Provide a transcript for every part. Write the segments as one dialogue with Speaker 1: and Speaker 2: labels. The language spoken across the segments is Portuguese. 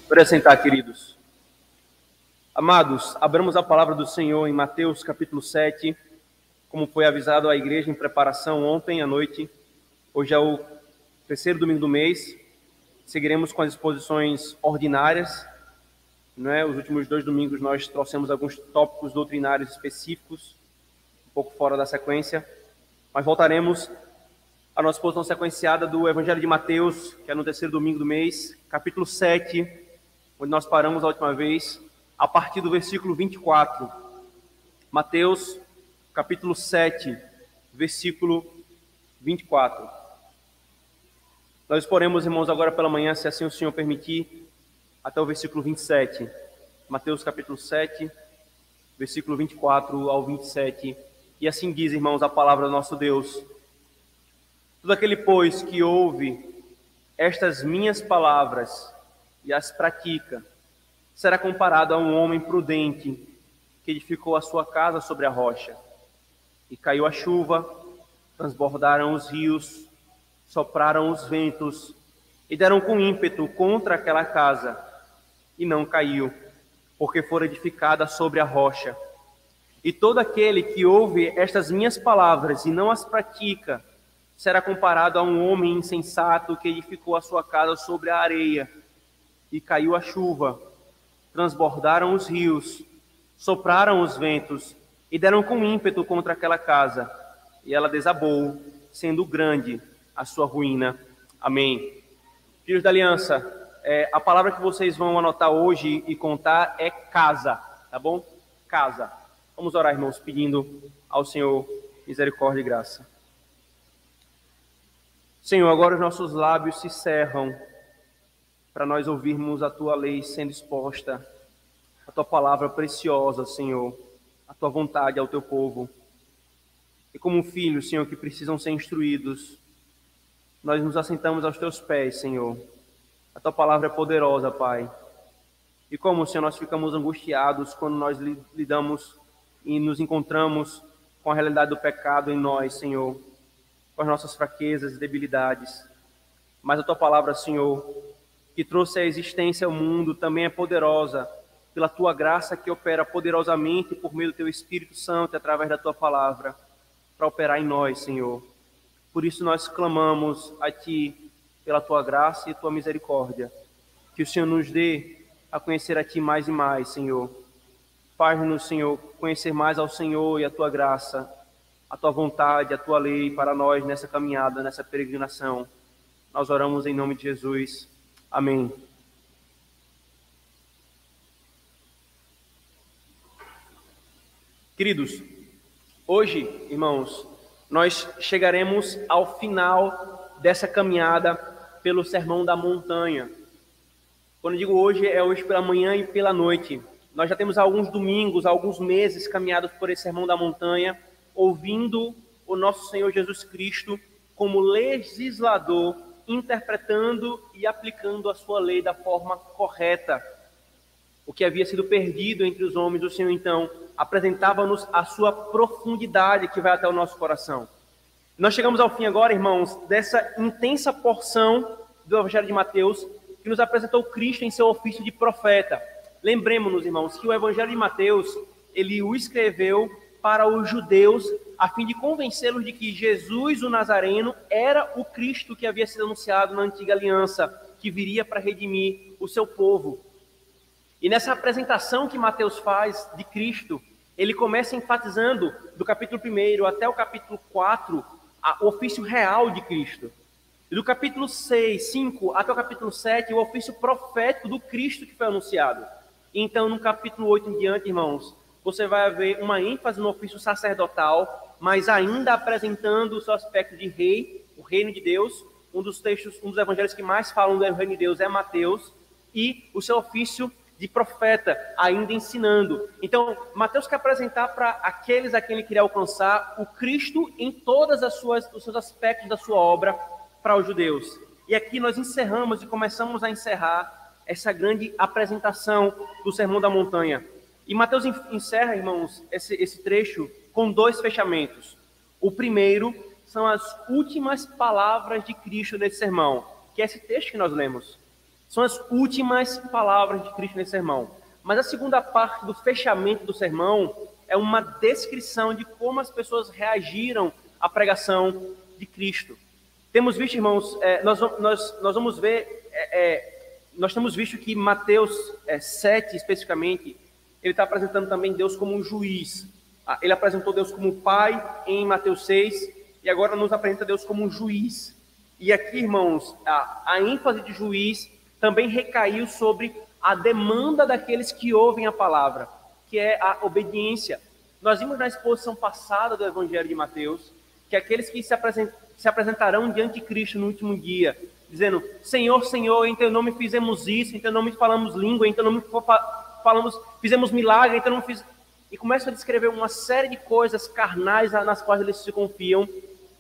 Speaker 1: Para sentar, queridos. Amados, abramos a palavra do Senhor em Mateus capítulo 7, como foi avisado à igreja em preparação ontem à noite. Hoje é o terceiro domingo do mês. Seguiremos com as exposições ordinárias. Os últimos 2 domingos nós trouxemos alguns tópicos doutrinários específicos, um pouco fora da sequência, mas voltaremos à nossa exposição sequenciada do Evangelho de Mateus, que é no terceiro domingo do mês, capítulo 7, onde nós paramos a última vez, a partir do versículo 24. Mateus, capítulo 7, versículo 24. Nós exporemos, irmãos, agora pela manhã, se assim o Senhor permitir, até o versículo 27. Mateus, capítulo 7, versículo 24 ao 27. E assim diz, irmãos, a palavra do nosso Deus. Todo aquele, pois, que ouve estas minhas palavras e as pratica, será comparado a um homem prudente que edificou a sua casa sobre a rocha. E caiu a chuva, transbordaram os rios, sopraram os ventos e deram com ímpeto contra aquela casa, e não caiu, porque fora edificada sobre a rocha. E todo aquele que ouve estas minhas palavras e não as pratica, será comparado a um homem insensato que edificou a sua casa sobre a areia. E caiu a chuva, transbordaram os rios, sopraram os ventos, e deram com ímpeto contra aquela casa, e ela desabou, sendo grande a sua ruína. Amém. Filhos da aliança, a palavra que vocês vão anotar hoje e contar é casa, tá bom? Casa. Vamos orar, irmãos, pedindo ao Senhor misericórdia e graça. Senhor, agora os nossos lábios se cerram para nós ouvirmos a Tua lei sendo exposta, a Tua palavra preciosa, Senhor, a Tua vontade ao Teu povo. E como filhos, Senhor, que precisam ser instruídos, nós nos assentamos aos Teus pés, Senhor. A Tua palavra é poderosa, Pai. E como, Senhor, nós ficamos angustiados quando nós lidamos e nos encontramos com a realidade do pecado em nós, Senhor, com as nossas fraquezas e debilidades. Mas a Tua palavra, Senhor, que trouxe a existência ao mundo, também é poderosa, pela Tua graça que opera poderosamente por meio do Teu Espírito Santo, através da Tua palavra, para operar em nós, Senhor. Por isso nós clamamos a Ti, pela Tua graça e Tua misericórdia, que o Senhor nos dê a conhecer a Ti mais e mais, Senhor. Faz-nos, Senhor, conhecer mais ao Senhor e a Tua graça, a Tua vontade, a Tua lei para nós nessa caminhada, nessa peregrinação. Nós oramos em nome de Jesus. Amém. Queridos, hoje, irmãos, nós chegaremos ao final dessa caminhada pelo Sermão da Montanha. Quando eu digo hoje, é hoje pela manhã e pela noite. Nós já temos alguns domingos, alguns meses caminhados por esse Sermão da Montanha, ouvindo o nosso Senhor Jesus Cristo como legislador, interpretando e aplicando a sua lei da forma correta. O que havia sido perdido entre os homens, o Senhor, então, apresentava-nos a sua profundidade que vai até o nosso coração. Nós chegamos ao fim agora, irmãos, dessa intensa porção do Evangelho de Mateus, que nos apresentou Cristo em seu ofício de profeta. Lembremos-nos, irmãos, que o Evangelho de Mateus, ele o escreveu para os judeus, a fim de convencê-los de que Jesus, o Nazareno, era o Cristo que havia sido anunciado na antiga aliança, que viria para redimir o seu povo. E nessa apresentação que Mateus faz de Cristo, ele começa enfatizando, do capítulo 1 até o capítulo 4, o ofício real de Cristo. E do capítulo 5 até o capítulo 7, o ofício profético do Cristo que foi anunciado. E então, no capítulo 8 em diante, irmãos, você vai ver uma ênfase no ofício sacerdotal, mas ainda apresentando o seu aspecto de rei, o reino de Deus. Um dos evangelhos que mais falam do reino de Deus é Mateus, e o seu ofício de profeta, ainda ensinando. Então, Mateus quer apresentar para aqueles a quem ele queria alcançar o Cristo em todos os seus aspectos da sua obra para os judeus. E aqui nós encerramos e começamos a encerrar essa grande apresentação do Sermão da Montanha. E Mateus encerra, irmãos, esse trecho com 2 fechamentos. O primeiro são as últimas palavras de Cristo nesse sermão, que é esse texto que nós lemos. São as últimas palavras de Cristo nesse sermão. Mas a segunda parte do fechamento do sermão é uma descrição de como as pessoas reagiram à pregação de Cristo. Temos visto, irmãos, nós vamos ver, nós temos visto que Mateus 7, especificamente, ele está apresentando também Deus como um juiz. Ele apresentou Deus como Pai em Mateus 6, e agora nos apresenta Deus como um juiz. E aqui, irmãos, a ênfase de juiz também recaiu sobre a demanda daqueles que ouvem a palavra, que é a obediência. Nós vimos na exposição passada do Evangelho de Mateus, que aqueles que se apresentarão diante de Cristo no último dia, dizendo, Senhor, Senhor, em teu nome fizemos isso, em teu nome falamos língua, em teu nome fizemos milagre, em teu nome fizemos... E começam a descrever uma série de coisas carnais nas quais eles se confiam.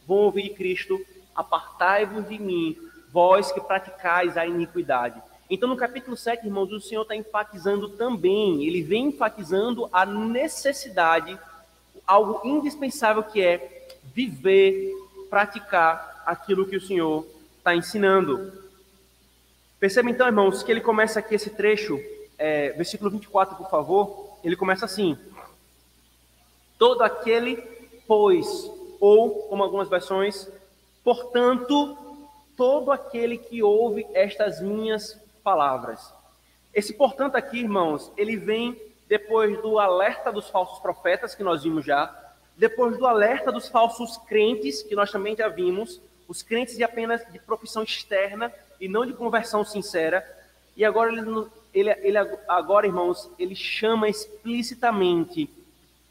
Speaker 1: Vão ouvir de Cristo, apartai-vos de mim, vós que praticais a iniquidade. Então, no capítulo 7, irmãos, o Senhor está enfatizando também, ele vem enfatizando a necessidade, algo indispensável que é viver, praticar aquilo que o Senhor está ensinando. Perceba então, irmãos, que ele começa aqui esse trecho, versículo 24, por favor, ele começa assim: todo aquele, pois, ou, como algumas versões, portanto, todo aquele que ouve estas minhas palavras. Esse portanto aqui, irmãos, ele vem depois do alerta dos falsos profetas, que nós vimos já, depois do alerta dos falsos crentes, que nós também já vimos, os crentes de apenas de profissão externa e não de conversão sincera, e agora agora, irmãos, ele chama explicitamente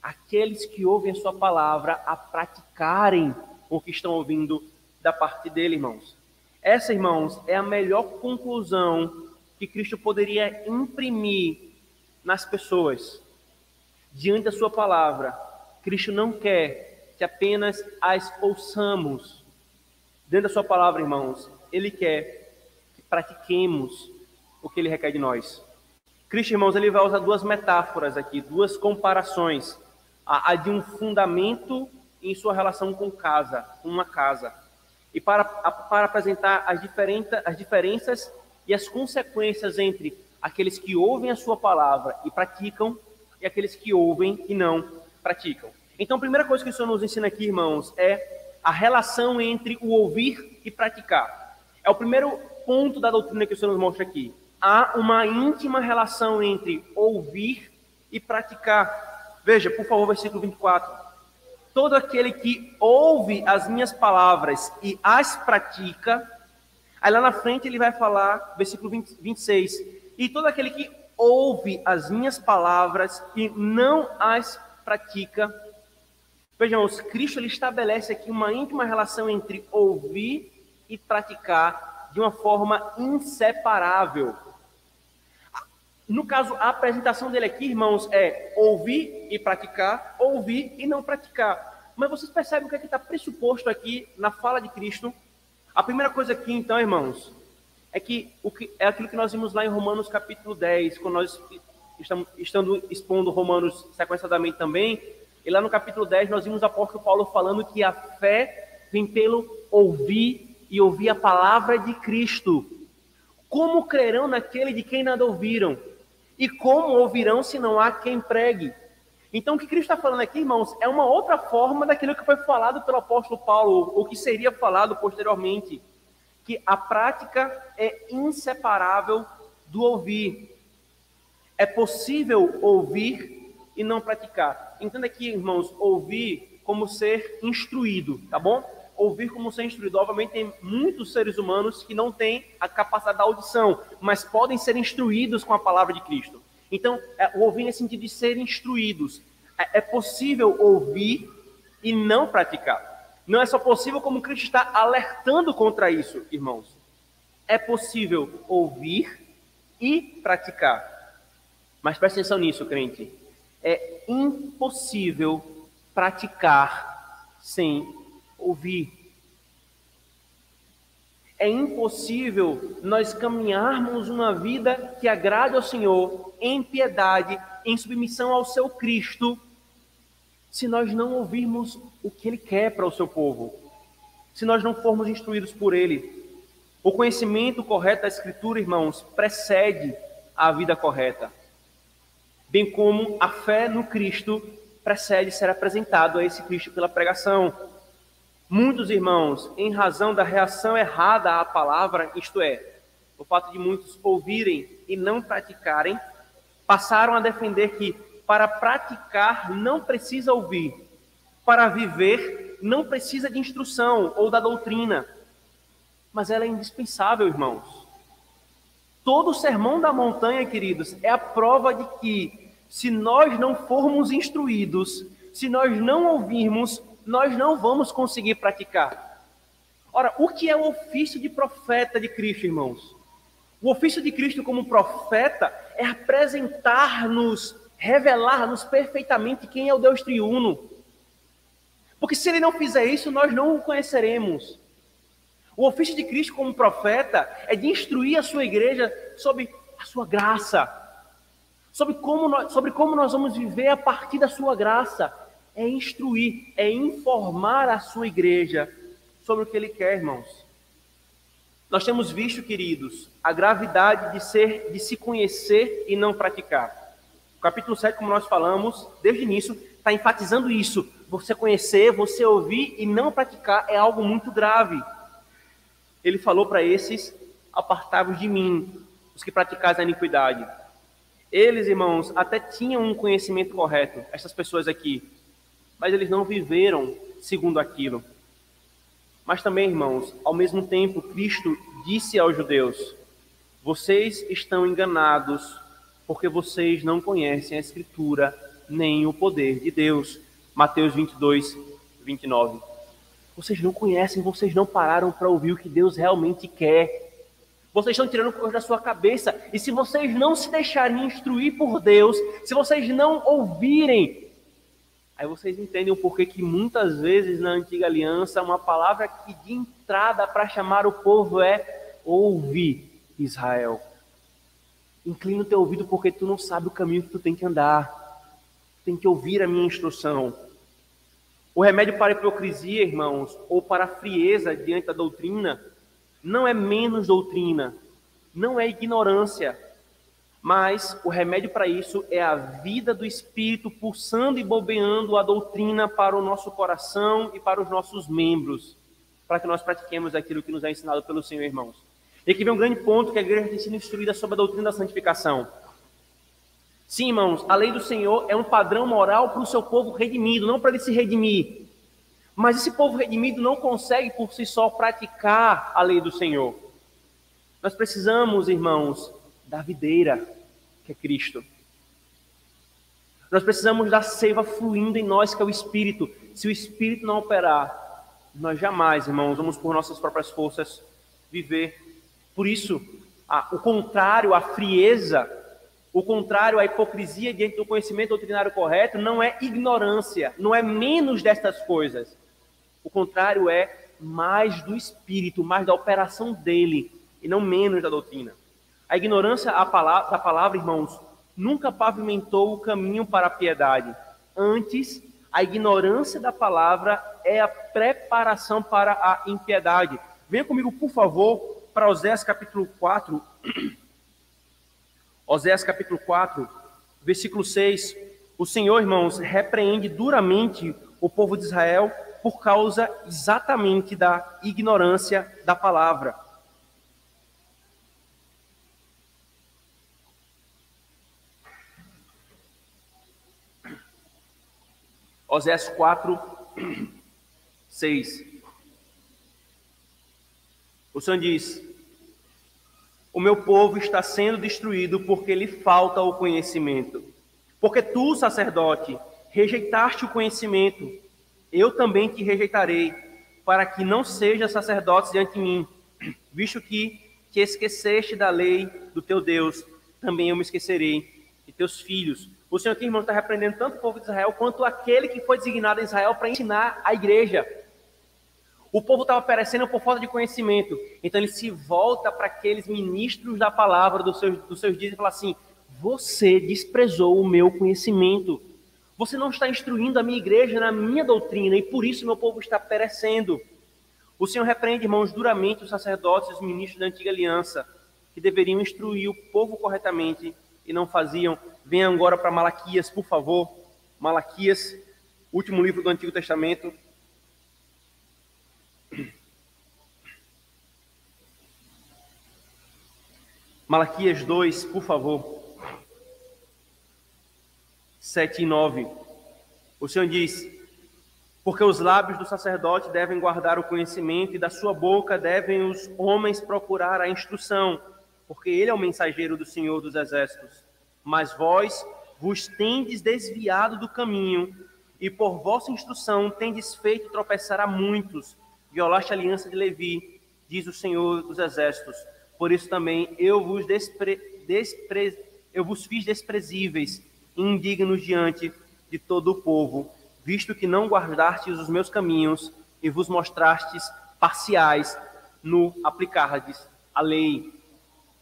Speaker 1: aqueles que ouvem a sua palavra a praticarem o que estão ouvindo da parte dele, irmãos. Essa, irmãos, é a melhor conclusão que Cristo poderia imprimir nas pessoas. Diante da sua palavra, Cristo não quer que apenas as ouçamos. Dentro da sua palavra, irmãos, ele quer que pratiquemos o que ele requer de nós. Cristo, irmãos, ele vai usar duas metáforas aqui, duas comparações. A de um fundamento em sua relação com uma casa. E para apresentar as diferenças e as consequências entre aqueles que ouvem a sua palavra e praticam, e aqueles que ouvem e não praticam. Então, a primeira coisa que o Senhor nos ensina aqui, irmãos, é a relação entre o ouvir e praticar. É o primeiro ponto da doutrina que o Senhor nos mostra aqui. Há uma íntima relação entre ouvir e praticar. Veja, por favor, versículo 24. Todo aquele que ouve as minhas palavras e as pratica, aí lá na frente ele vai falar, versículo 26, e todo aquele que ouve as minhas palavras e não as pratica. Vejamos, Cristo ele estabelece aqui uma íntima relação entre ouvir e praticar de uma forma inseparável. No caso, a apresentação dele aqui, irmãos, é ouvir e praticar, ouvir e não praticar. Mas vocês percebem o que é que está pressuposto aqui na fala de Cristo? A primeira coisa aqui, então, irmãos, é é aquilo que nós vimos lá em Romanos capítulo 10, quando nós estamos expondo Romanos sequenciadamente também, e lá no capítulo 10 nós vimos o apóstolo Paulo falando que a fé vem pelo ouvir e ouvir a palavra de Cristo. Como crerão naquele de quem nada ouviram? E como ouvirão se não há quem pregue? Então, o que Cristo está falando aqui, irmãos, é uma outra forma daquilo que foi falado pelo apóstolo Paulo, ou que seria falado posteriormente, que a prática é inseparável do ouvir. É possível ouvir e não praticar. Entenda aqui, irmãos, ouvir como ser instruído, tá bom? Ouvir como ser instruído. Obviamente, tem muitos seres humanos que não têm a capacidade da audição, mas podem ser instruídos com a palavra de Cristo. Então, o ouvir nesse sentido de ser instruídos. É possível ouvir e não praticar. Não é só possível, como Cristo está alertando contra isso, irmãos. É possível ouvir e praticar. Mas presta atenção nisso, crente. É impossível praticar sem ouvir. É impossível nós caminharmos uma vida que agrade ao Senhor em piedade, em submissão ao seu Cristo, se nós não ouvirmos o que Ele quer para o seu povo. se nós não formos instruídos por Ele. O conhecimento correto da Escritura, irmãos, precede a vida correta, bem como a fé no Cristo precede ser apresentado a esse Cristo pela pregação. Muitos irmãos, em razão da reação errada à palavra, isto é, o fato de muitos ouvirem e não praticarem, passaram a defender que para praticar não precisa ouvir, para viver não precisa de instrução ou da doutrina, mas ela é indispensável, irmãos. Todo o sermão da montanha, queridos, é a prova de que se nós não formos instruídos, se nós não ouvirmos, nós não vamos conseguir praticar. Ora, o que é o ofício de profeta de Cristo, irmãos? O ofício de Cristo como profeta é apresentar-nos, revelar-nos perfeitamente quem é o Deus triuno. Porque se ele não fizer isso, nós não o conheceremos. O ofício de Cristo como profeta é de instruir a sua igreja sobre a sua graça, sobre como nós vamos viver a partir da sua graça. É instruir, é informar a sua igreja sobre o que ele quer, irmãos. Nós temos visto, queridos, a gravidade de se conhecer e não praticar. O capítulo 7, como nós falamos, desde o início, está enfatizando isso. Você conhecer, você ouvir e não praticar é algo muito grave. Ele falou para esses: apartai-vos de mim, os que praticais a iniquidade. Eles, irmãos, até tinham um conhecimento correto, essas pessoas aqui, mas eles não viveram segundo aquilo. Mas também, irmãos, ao mesmo tempo, Cristo disse aos judeus: vocês estão enganados, porque vocês não conhecem a Escritura, nem o poder de Deus. Mateus 22, 29. Vocês não conhecem, vocês não pararam para ouvir o que Deus realmente quer. Vocês estão tirando coisas da sua cabeça. E se vocês não se deixarem instruir por Deus, se vocês não ouvirem, aí vocês entendem o porquê que muitas vezes na Antiga Aliança, uma palavra que de entrada para chamar o povo é: ouve, Israel. Inclina o teu ouvido porque tu não sabe o caminho que tu tem que andar. Tem que ouvir a minha instrução. O remédio para a hipocrisia, irmãos, ou para a frieza diante da doutrina, não é menos doutrina, não é ignorância, mas o remédio para isso é a vida do Espírito pulsando e bombeando a doutrina para o nosso coração e para os nossos membros, para que nós pratiquemos aquilo que nos é ensinado pelo Senhor, irmãos. E aqui vem um grande ponto que a igreja tem sido instruída sobre a doutrina da santificação. Sim, irmãos, a lei do Senhor é um padrão moral para o seu povo redimido, não para ele se redimir. Mas esse povo redimido não consegue por si só praticar a lei do Senhor. Nós precisamos, irmãos, da videira, que é Cristo. Nós precisamos da seiva fluindo em nós, que é o Espírito. Se o Espírito não operar, nós jamais, irmãos, vamos por nossas próprias forças viver. Por isso, o contrário à frieza, o contrário à hipocrisia diante do conhecimento doutrinário correto não é ignorância, não é menos destas coisas. O contrário é mais do Espírito, mais da operação dele, e não menos da doutrina. A ignorância da palavra, irmãos, nunca pavimentou o caminho para a piedade. Antes, a ignorância da palavra é a preparação para a impiedade. Venha comigo, por favor, para Oséias capítulo 4. Oséias capítulo 4, versículo 6. O Senhor, irmãos, repreende duramente o povo de Israel por causa exatamente da ignorância da palavra. Oséias 4, 6. O Senhor diz: o meu povo está sendo destruído porque lhe falta o conhecimento. Porque tu, sacerdote, rejeitaste o conhecimento, eu também te rejeitarei, para que não sejas sacerdote diante de mim, visto que te esqueceste da lei do teu Deus, também eu me esquecerei de teus filhos. O Senhor aqui, irmão, está repreendendo tanto o povo de Israel quanto aquele que foi designado em Israel para ensinar a igreja. O povo estava perecendo por falta de conhecimento. Então ele se volta para aqueles ministros da palavra dos seus dias e fala assim: você desprezou o meu conhecimento. Você não está instruindo a minha igreja na minha doutrina e por isso meu povo está perecendo. O Senhor repreende, irmãos, duramente os sacerdotes e os ministros da antiga aliança, que deveriam instruir o povo corretamente e não faziam. Venha agora para Malaquias, por favor. Malaquias, último livro do Antigo Testamento. Malaquias 2, por favor. 7 e 9. O Senhor diz: porque os lábios do sacerdote devem guardar o conhecimento, e da sua boca devem os homens procurar a instrução, porque ele é o mensageiro do Senhor dos Exércitos. Mas vós vos tendes desviado do caminho, e por vossa instrução tendes feito tropeçar a muitos. Violaste a aliança de Levi, diz o Senhor dos Exércitos. Por isso também eu vos fiz desprezíveis e indignos diante de todo o povo, visto que não guardastes os meus caminhos e vos mostrastes parciais no aplicardes a lei.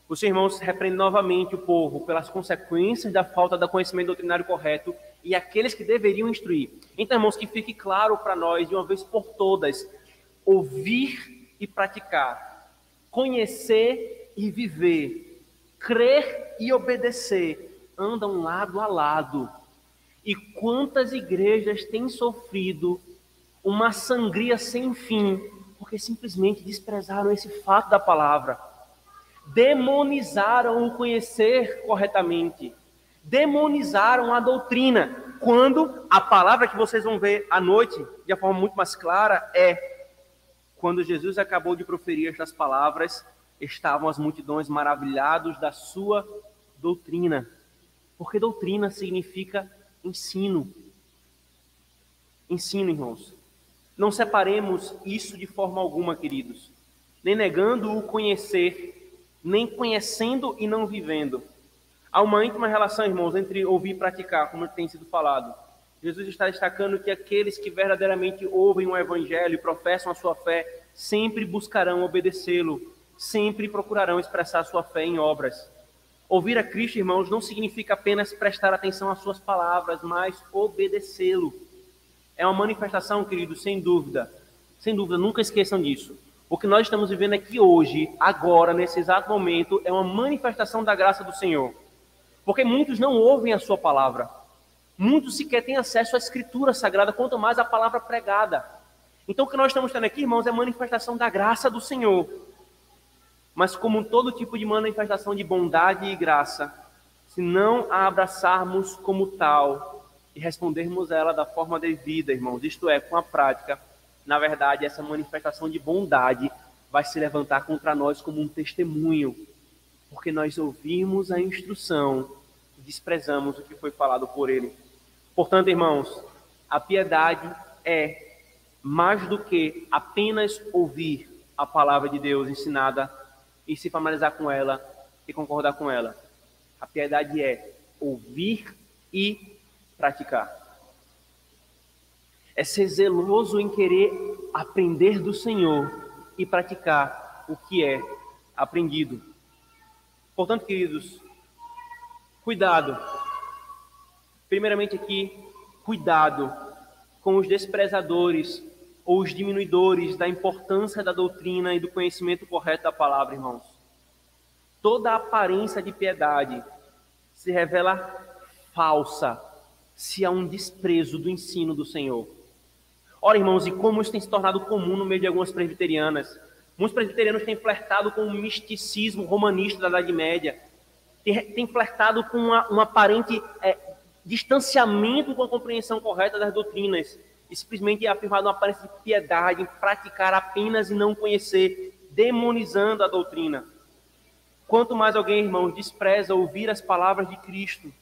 Speaker 1: Os irmãos repreendem novamente o povo pelas consequências da falta do conhecimento doutrinário correto e aqueles que deveriam instruir. Então, irmãos, que fique claro para nós, de uma vez por todas, ouvir e praticar, conhecer e viver, crer e obedecer, andam lado a lado. E quantas igrejas têm sofrido uma sangria sem fim, porque simplesmente desprezaram esse fato da palavra, demonizaram o conhecer corretamente, demonizaram a doutrina, quando a palavra que vocês vão ver à noite, de uma forma muito mais clara, quando Jesus acabou de proferir estas palavras, estavam as multidões maravilhados da sua doutrina, porque doutrina significa ensino. Ensino, irmãos. Não separemos isso de forma alguma, queridos. Nem negando o conhecer, nem conhecendo e não vivendo. Há uma íntima relação, irmãos, entre ouvir e praticar, como tem sido falado. Jesus está destacando que aqueles que verdadeiramente ouvem o evangelho e professam a sua fé, sempre buscarão obedecê-lo, sempre procurarão expressar sua fé em obras. Ouvir a Cristo, irmãos, não significa apenas prestar atenção às suas palavras, mas obedecê-lo. É uma manifestação, queridos, sem dúvida, nunca esqueçam disso. O que nós estamos vivendo aqui hoje, agora, nesse exato momento, é uma manifestação da graça do Senhor. Porque muitos não ouvem a sua palavra. Muitos sequer têm acesso à Escritura Sagrada, quanto mais à palavra pregada. Então, o que nós estamos tendo aqui, irmãos, é a manifestação da graça do Senhor. Mas como todo tipo de manifestação de bondade e graça, se não a abraçarmos como tal e respondermos a ela da forma devida, irmãos, isto é, com a prática, na verdade, essa manifestação de bondade vai se levantar contra nós como um testemunho, porque nós ouvimos a instrução e desprezamos o que foi falado por ele. Portanto, irmãos, a piedade é mais do que apenas ouvir a palavra de Deus ensinada e se familiarizar com ela e concordar com ela. A piedade é ouvir e praticar. É ser zeloso em querer aprender do Senhor e praticar o que é aprendido. Portanto, queridos, cuidado. Primeiramente aqui, cuidado com os desprezadores ou os diminuidores da importância da doutrina e do conhecimento correto da palavra, irmãos. Toda aparência de piedade se revela falsa se há um desprezo do ensino do Senhor. Ora, irmãos, e como isso tem se tornado comum no meio de algumas presbiterianas. Muitos presbiterianos têm flertado com o misticismo romanista da Idade Média, têm flertado com um aparente distanciamento com a compreensão correta das doutrinas, e simplesmente afirmado uma aparência de piedade, em praticar apenas e não conhecer, demonizando a doutrina. Quanto mais alguém, irmãos, despreza ouvir as palavras de Cristo,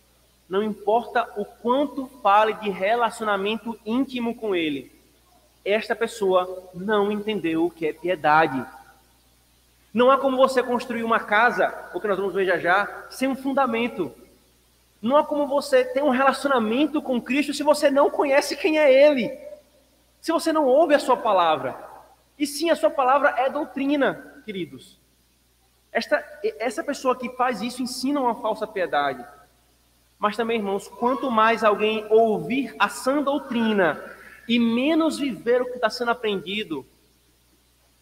Speaker 1: não importa o quanto fale de relacionamento íntimo com Ele, esta pessoa não entendeu o que é piedade. Não há como você construir uma casa, o que nós vamos ver já já, sem um fundamento. Não há como você ter um relacionamento com Cristo se você não conhece quem é Ele. Se você não ouve a sua palavra. E sim, a sua palavra é doutrina, queridos. Essa pessoa que faz isso ensina uma falsa piedade. Mas também, irmãos, quanto mais alguém ouvir a sã doutrina e menos viver o que está sendo aprendido,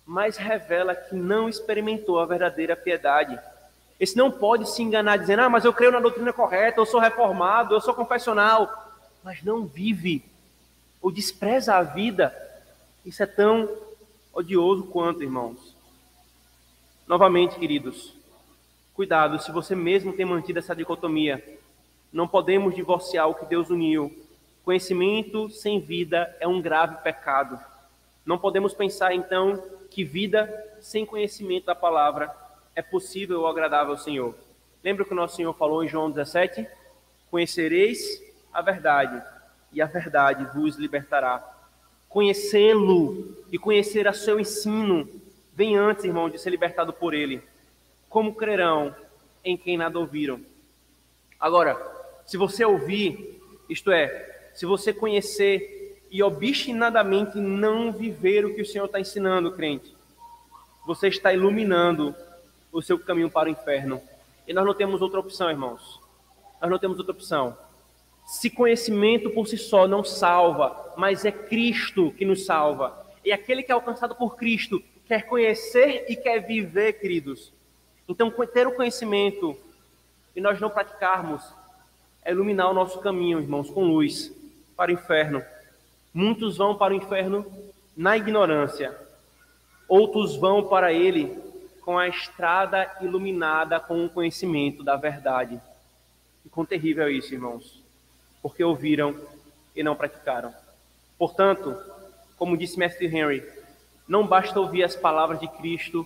Speaker 1: mais revela que não experimentou a verdadeira piedade. Esse não pode se enganar dizendo, mas eu creio na doutrina correta, eu sou reformado, eu sou confessional, mas não vive ou despreza a vida. Isso é tão odioso quanto, irmãos. Novamente, queridos, cuidado, se você mesmo tem mantido essa dicotomia, não podemos divorciar o que Deus uniu. Conhecimento sem vida é um grave pecado. Não podemos pensar, então, que vida sem conhecimento da palavra é possível ou agradável ao Senhor. Lembra o que o nosso Senhor falou em João 17? Conhecereis a verdade, e a verdade vos libertará. Conhecê-lo e conhecer a seu ensino vem antes, irmão, de ser libertado por ele. Como crerão em quem nada ouviram? Agora, se você ouvir, isto é, se você conhecer e obstinadamente não viver o que o Senhor está ensinando, crente, você está iluminando o seu caminho para o inferno. E nós não temos outra opção, irmãos. Nós não temos outra opção. Se conhecimento por si só não salva, mas é Cristo que nos salva. E aquele que é alcançado por Cristo quer conhecer e quer viver, queridos. Então, ter o conhecimento e nós não praticarmos é iluminar o nosso caminho, irmãos, com luz para o inferno. Muitos vão para o inferno na ignorância. Outros vão para ele com a estrada iluminada com o conhecimento da verdade. E quão terrível é isso, irmãos, porque ouviram e não praticaram. Portanto, como disse Matthew Henry, não basta ouvir as palavras de Cristo,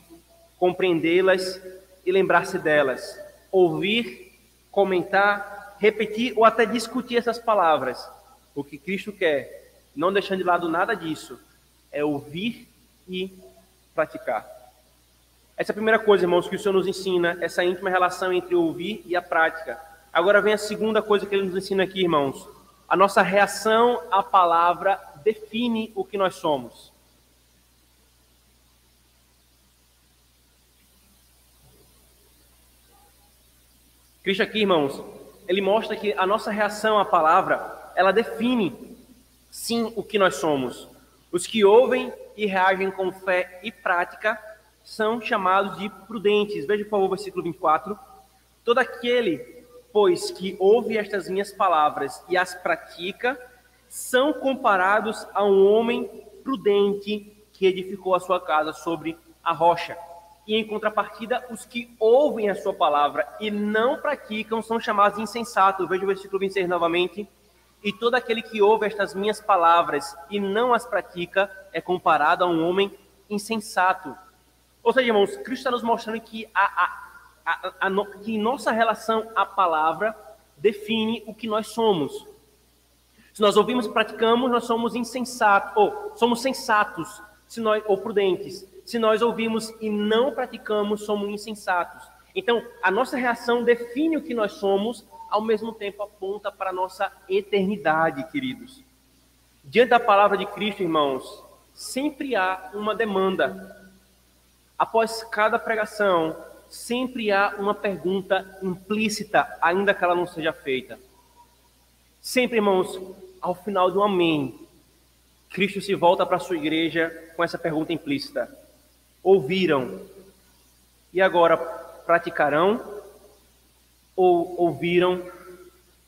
Speaker 1: compreendê-las e lembrar-se delas. Ouvir, comentar, repetir ou até discutir essas palavras. O que Cristo quer, não deixando de lado nada disso, é ouvir e praticar. Essa é a primeira coisa, irmãos, que o Senhor nos ensina, essa íntima relação entre o ouvir e a prática. Agora vem a segunda coisa que Ele nos ensina aqui, irmãos. A nossa reação à palavra define o que nós somos. Cristo aqui, irmãos, Ele mostra que a nossa reação à palavra, ela define, sim, o que nós somos. Os que ouvem e reagem com fé e prática são chamados de prudentes. Veja, por favor, o versículo 24. Todo aquele, pois, que ouve estas minhas palavras e as pratica, são comparados a um homem prudente que edificou a sua casa sobre a rocha. E, em contrapartida, os que ouvem a sua palavra e não praticam são chamados de insensatos. Veja o versículo 26 novamente. E todo aquele que ouve estas minhas palavras e não as pratica é comparado a um homem insensato. Ou seja, irmãos, Cristo está nos mostrando que que nossa relação à palavra define o que nós somos. Se nós ouvimos e praticamos, nós somos insensatos, ou somos sensatos, ou prudentes. Se nós ouvimos e não praticamos, somos insensatos. Então, a nossa reação define o que nós somos, ao mesmo tempo aponta para a nossa eternidade, queridos. Diante da palavra de Cristo, irmãos, sempre há uma demanda. Após cada pregação, sempre há uma pergunta implícita, ainda que ela não seja feita. Sempre, irmãos, ao final de um amém, Cristo se volta para a sua igreja com essa pergunta implícita. Ouviram e agora praticarão? Ou ouviram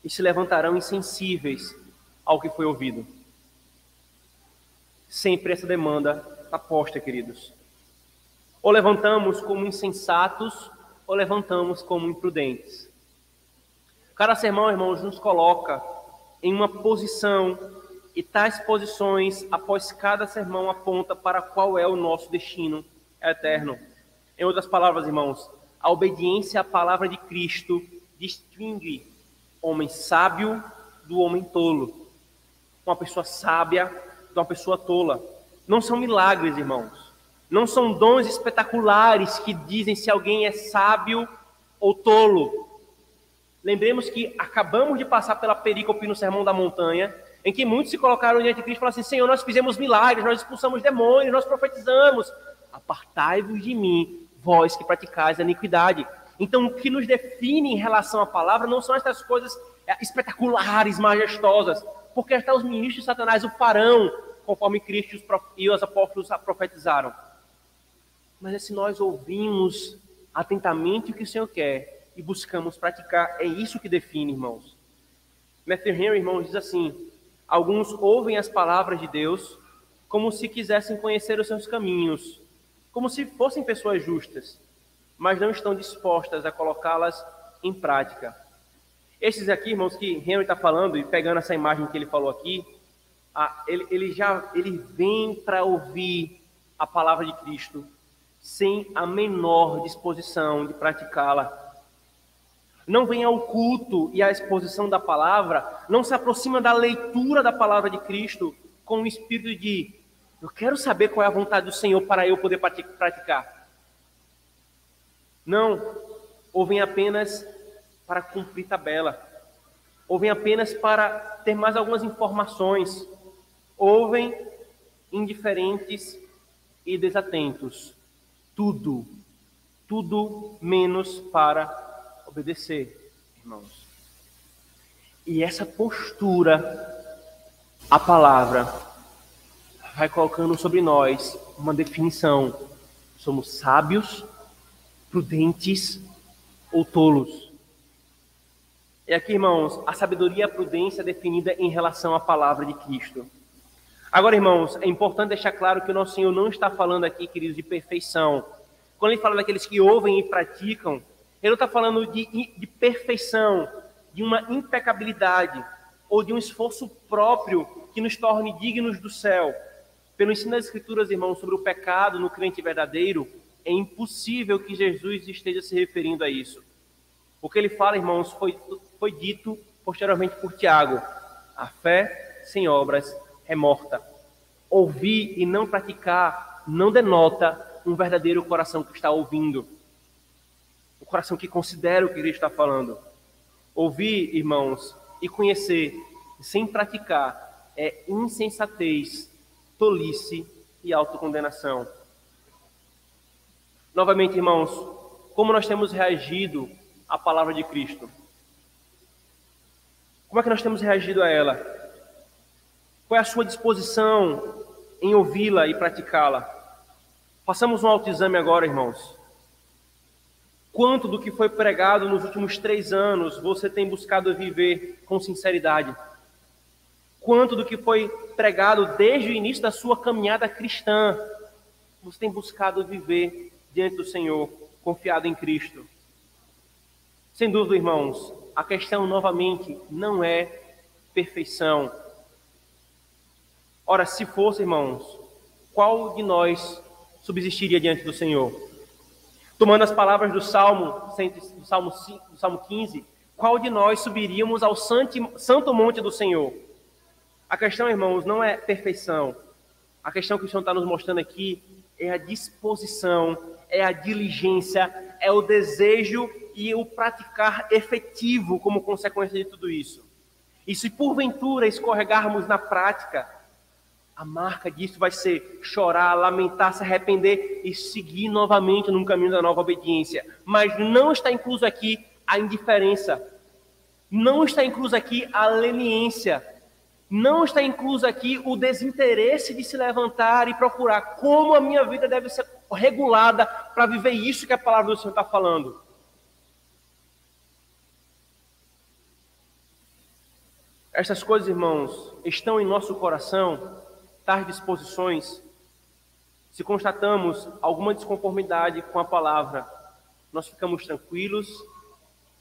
Speaker 1: e se levantarão insensíveis ao que foi ouvido? Sempre essa demanda está posta, queridos. Ou levantamos como insensatos, ou levantamos como imprudentes. Cada sermão, irmãos, nos coloca em uma posição, e tais posições, após cada sermão, aponta para qual é o nosso destino eterno. Em outras palavras, irmãos, a obediência à palavra de Cristo distingue homem sábio do homem tolo. Uma pessoa sábia de uma pessoa tola. Não são milagres, irmãos. Não são dons espetaculares que dizem se alguém é sábio ou tolo. Lembremos que acabamos de passar pela perícope no Sermão da Montanha, em que muitos se colocaram diante de Cristo e falaram assim: Senhor, nós fizemos milagres, nós expulsamos demônios, nós profetizamos. Apartai-vos de mim, vós que praticais a iniquidade. Então, o que nos define em relação à palavra não são essas coisas espetaculares, majestosas, porque até os ministros de Satanás o farão, conforme Cristo e os apóstolos a profetizaram. mas é se nós ouvimos atentamente o que o Senhor quer e buscamos praticar. É isso que define, irmãos. Matthew Henry, irmãos, diz assim: alguns ouvem as palavras de Deus como se quisessem conhecer os seus caminhos, como se fossem pessoas justas, mas não estão dispostas a colocá-las em prática. Esses aqui, irmãos, que Henry está falando, e pegando essa imagem que ele falou aqui, ele vem para ouvir a palavra de Cristo sem a menor disposição de praticá-la. Não vem ao culto e à exposição da palavra, não se aproxima da leitura da palavra de Cristo com o espírito de: eu quero saber qual é a vontade do Senhor para eu poder praticar. Não, ouvem apenas para cumprir tabela, ouvem apenas para ter mais algumas informações, ouvem indiferentes e desatentos, tudo menos para obedecer, irmãos. E essa postura, a palavra vai colocando sobre nós uma definição: somos sábios, prudentes ou tolos. E aqui, irmãos, a sabedoria e a prudência é definida em relação à palavra de Cristo. Agora, irmãos, é importante deixar claro que o nosso Senhor não está falando aqui, queridos, de perfeição. Quando ele fala daqueles que ouvem e praticam, ele não está falando de perfeição, de uma impecabilidade ou de um esforço próprio que nos torne dignos do céu. Pelo ensino das Escrituras, irmãos, sobre o pecado no crente verdadeiro, é impossível que Jesus esteja se referindo a isso. O que ele fala, irmãos, foi dito posteriormente por Tiago: a fé sem obras é morta. Ouvir e não praticar não denota um verdadeiro coração que está ouvindo, o coração que considera o que ele está falando. Ouvir, irmãos, e conhecer sem praticar é insensatez, tolice e autocondenação. Novamente, irmãos, como nós temos reagido à palavra de Cristo? Como é que nós temos reagido a ela? Qual é a sua disposição em ouvi-la e praticá-la? Façamos um autoexame agora, irmãos. Quanto do que foi pregado nos últimos 3 anos você tem buscado viver com sinceridade? Quanto do que foi pregado desde o início da sua caminhada cristã você tem buscado viver diante do Senhor, confiado em Cristo? Sem dúvida, irmãos, a questão novamente não é perfeição. Ora, se fosse, irmãos, qual de nós subsistiria diante do Senhor? Tomando as palavras do Salmo 15, qual de nós subiríamos ao santo monte do Senhor? A questão, irmãos, não é perfeição. A questão que o Senhor está nos mostrando aqui é a disposição, é a diligência, é o desejo e o praticar efetivo como consequência de tudo isso. E se porventura escorregarmos na prática, a marca disso vai ser chorar, lamentar, se arrepender e seguir novamente no caminho da nova obediência. Mas não está incluso aqui a indiferença, não está incluso aqui a leniência, não está incluso aqui o desinteresse de se levantar e procurar como a minha vida deve ser regulada para viver isso que a palavra do Senhor está falando. Essas coisas, irmãos, estão em nosso coração, tais disposições. Se constatamos alguma desconformidade com a palavra, nós ficamos tranquilos,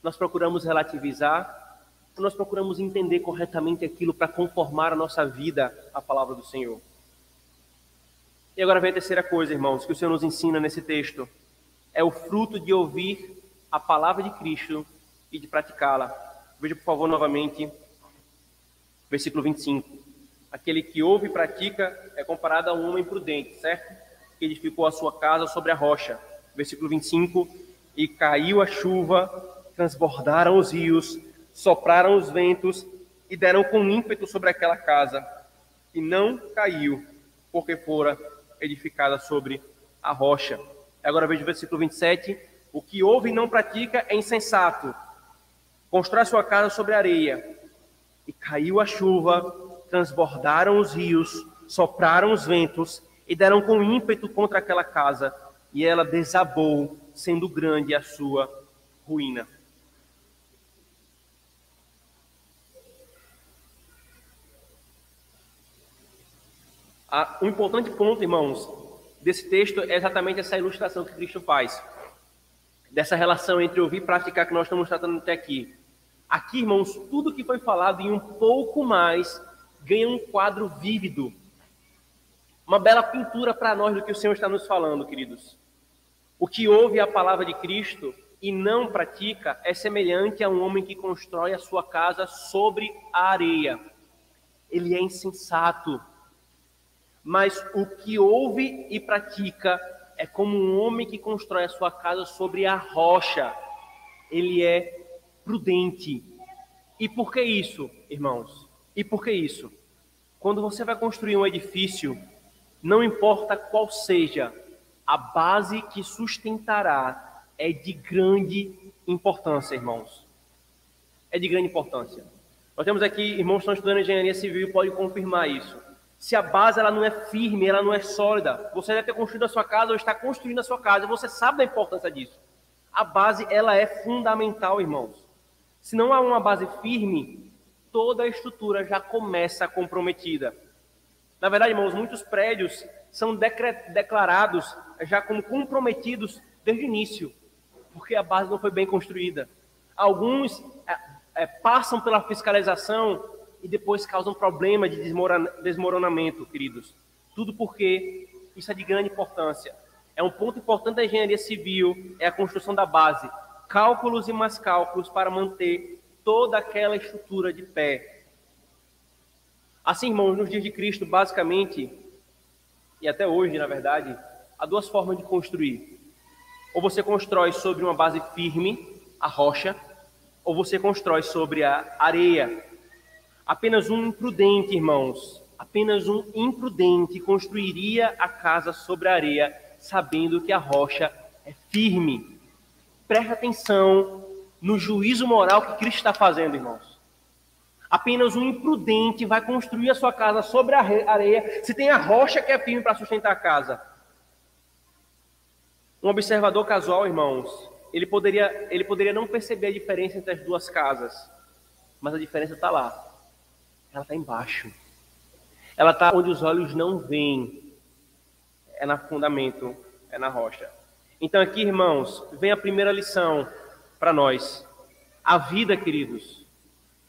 Speaker 1: nós procuramos relativizar, nós procuramos entender corretamente aquilo para conformar a nossa vida à palavra do Senhor. E agora vem a terceira coisa, irmãos, que o Senhor nos ensina nesse texto. É o fruto de ouvir a palavra de Cristo e de praticá-la. Veja, por favor, novamente, versículo 25. Aquele que ouve e pratica é comparado a um homem prudente, certo? Que edificou a sua casa sobre a rocha. Versículo 25. E caiu a chuva, transbordaram os rios, sopraram os ventos e deram com ímpeto sobre aquela casa. E não caiu, porque fora edificada sobre a rocha. Agora veja o versículo 27. O que ouve e não pratica é insensato. Constrói sua casa sobre a areia. E caiu a chuva, transbordaram os rios, sopraram os ventos e deram com ímpeto contra aquela casa. e ela desabou, sendo grande a sua ruína. Um importante ponto, irmãos, desse texto é exatamente essa ilustração que Cristo faz, dessa relação entre ouvir e praticar que nós estamos tratando até aqui. Aqui, irmãos, tudo que foi falado e um pouco mais ganha um quadro vívido, uma bela pintura para nós do que o Senhor está nos falando, queridos. O que ouve a palavra de Cristo e não pratica é semelhante a um homem que constrói a sua casa sobre a areia. Ele é insensato. Mas o que ouve e pratica é como um homem que constrói a sua casa sobre a rocha. Ele é prudente. E por que isso, irmãos? E por que isso? Quando você vai construir um edifício, não importa qual seja, a base que sustentará é de grande importância, irmãos. É de grande importância. Nós temos aqui irmãos que estão estudando engenharia civil e podem confirmar isso. Se a base ela não é firme, ela não é sólida, você deve ter construído a sua casa ou está construindo a sua casa, você sabe da importância disso. A base ela é fundamental, irmãos. Se não há uma base firme, toda a estrutura já começa comprometida. Na verdade, irmãos, muitos prédios são declarados já como comprometidos desde o início, porque a base não foi bem construída. Alguns passam pela fiscalização e depois causam problema de desmoronamento, queridos. Tudo porque isso é de grande importância. É um ponto importante da engenharia civil, é a construção da base. Cálculos e mais cálculos para manter toda aquela estrutura de pé. Assim, irmãos, nos dias de Cristo, basicamente, e até hoje, na verdade, há duas formas de construir. Ou você constrói sobre uma base firme, a rocha, ou você constrói sobre a areia. Apenas um imprudente, irmãos, apenas um imprudente construiria a casa sobre a areia, sabendo que a rocha é firme. Preste atenção no juízo moral que Cristo está fazendo, irmãos. Apenas um imprudente vai construir a sua casa sobre a areia, se tem a rocha que é firme para sustentar a casa. Um observador casual, irmãos, ele poderia não perceber a diferença entre as duas casas, mas a diferença está lá. Ela está embaixo. Ela está onde os olhos não veem. É no fundamento, é na rocha. Então aqui, irmãos, vem a primeira lição para nós. A vida, queridos,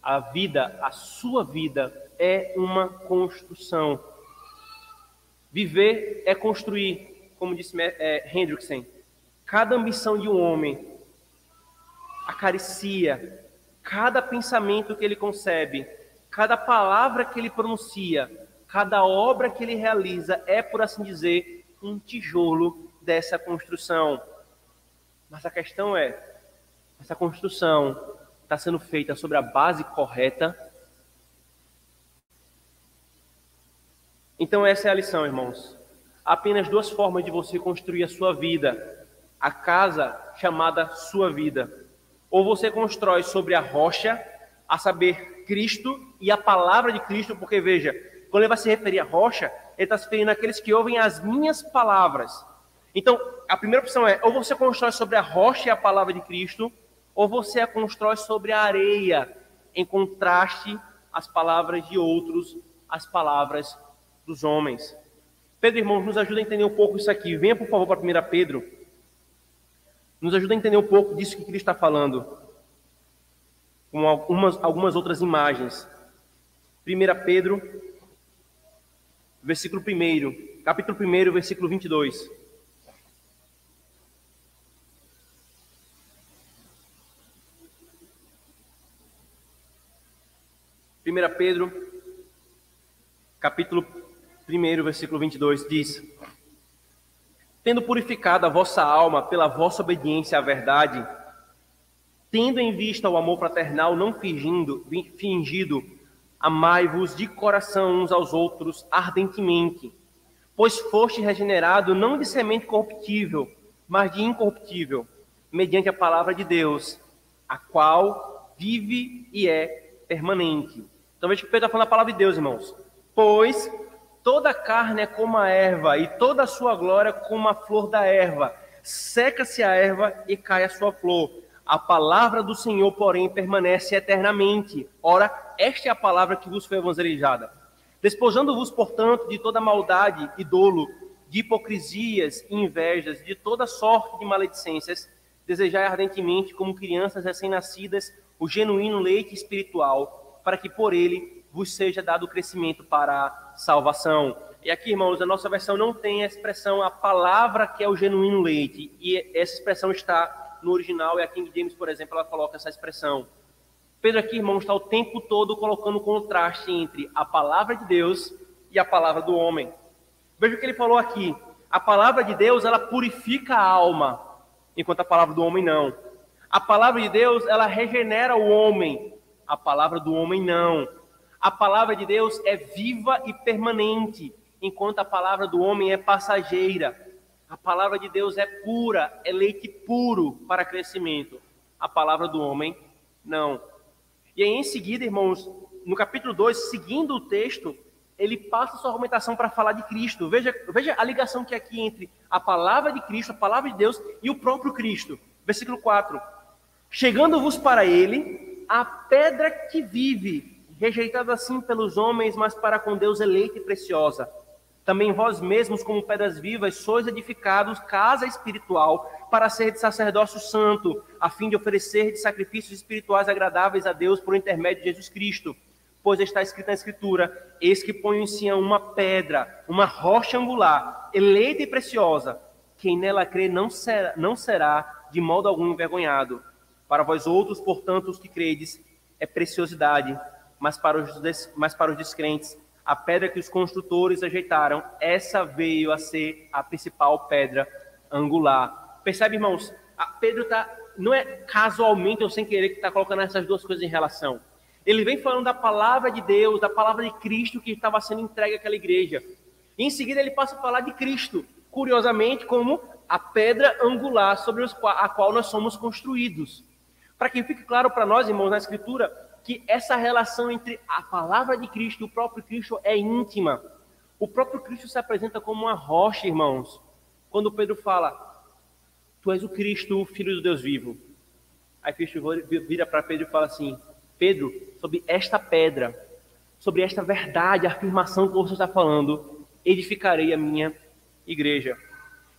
Speaker 1: a vida, a sua vida é uma construção. Viver é construir, como disse Hendrickson. Cada ambição de um homem acaricia, cada pensamento que ele concebe, cada palavra que ele pronuncia, cada obra que ele realiza é, por assim dizer, um tijolo dessa construção. Mas a questão é, essa construção está sendo feita sobre a base correta? Então essa é a lição, irmãos. Há apenas duas formas de você construir a sua vida. A casa chamada sua vida. Ou você constrói sobre a rocha, a saber, Cristo e a palavra de Cristo, porque veja, quando ele vai se referir à rocha, ele está se referindo àqueles que ouvem as minhas palavras. Então, a primeira opção é, ou você constrói sobre a rocha e a palavra de Cristo, ou você a constrói sobre a areia, em contraste às palavras de outros, às palavras dos homens. Pedro, irmãos, nos ajuda a entender um pouco isso aqui. Venha, por favor, para 1 Pedro. Nos ajuda a entender um pouco disso que Cristo está falando, com algumas outras imagens. 1 Pedro, versículo 1, capítulo 1, versículo 22. Pedro, capítulo 1, versículo 22, diz: tendo purificado a vossa alma pela vossa obediência à verdade, tendo em vista o amor fraternal não fingido, amai-vos de coração uns aos outros ardentemente, pois foste regenerado não de semente corruptível, mas de incorruptível, mediante a palavra de Deus, a qual vive e é permanente. Então veja que Pedro está falando a palavra de Deus, irmãos. Pois Toda a carne é como a erva, e toda a sua glória como a flor da erva. Seca-se a erva e cai a sua flor. A palavra do Senhor, porém, permanece eternamente. Ora, esta é a palavra que vos foi evangelizada. Despojando-vos, portanto, de toda maldade e dolo, de hipocrisias e invejas, de toda sorte de maledicências, desejai ardentemente, como crianças recém-nascidas, o genuíno leite espiritual, para que por ele vos seja dado crescimento para a salvação. E aqui, irmãos, a nossa versão não tem a expressão, a palavra que é o genuíno leite, e essa expressão está no original, e a King James, por exemplo, ela coloca essa expressão. Pedro aqui, irmãos, está o tempo todo colocando contraste entre a palavra de Deus e a palavra do homem. Veja o que ele falou aqui. A palavra de Deus, ela purifica a alma, enquanto a palavra do homem não. A palavra de Deus, ela regenera o homem. A palavra do homem não. A palavra de Deus é viva e permanente, enquanto a palavra do homem é passageira. A palavra de Deus é pura, é leite puro para crescimento. A palavra do homem, não. E aí, em seguida, irmãos, no capítulo 2, seguindo o texto, ele passa sua argumentação para falar de Cristo. Veja a ligação que é aqui entre a palavra de Cristo, a palavra de Deus e o próprio Cristo. Versículo 4. Chegando-vos para ele, a pedra que vive, rejeitada assim pelos homens, mas para com Deus eleita e preciosa. Também vós mesmos, como pedras vivas, sois edificados casa espiritual, para ser de sacerdócio santo, a fim de oferecer de sacrifícios espirituais agradáveis a Deus por intermédio de Jesus Cristo. Pois está escrito na Escritura: eis que ponho em Sião uma pedra, uma rocha angular, eleita e preciosa. Quem nela crê não será de modo algum envergonhado. Para vós outros, portanto, os que credes, é preciosidade, mas para os descrentes, a pedra que os construtores ajeitaram, essa veio a ser a principal pedra angular. Percebe, irmãos? Pedro não é casualmente ou sem querer que está colocando essas duas coisas em relação. Ele vem falando da palavra de Deus, da palavra de Cristo que estava sendo entregue àquela igreja. E em seguida ele passa a falar de Cristo, curiosamente, como a pedra angular sobre a qual nós somos construídos. Para que fique claro para nós, irmãos, na Escritura, que essa relação entre a palavra de Cristo e o próprio Cristo é íntima. O próprio Cristo se apresenta como uma rocha, irmãos. Quando Pedro fala: tu és o Cristo, o Filho do Deus vivo. Aí Cristo vira para Pedro e fala assim: Pedro, sobre esta pedra, sobre esta verdade, a afirmação que você está falando, edificarei a minha igreja.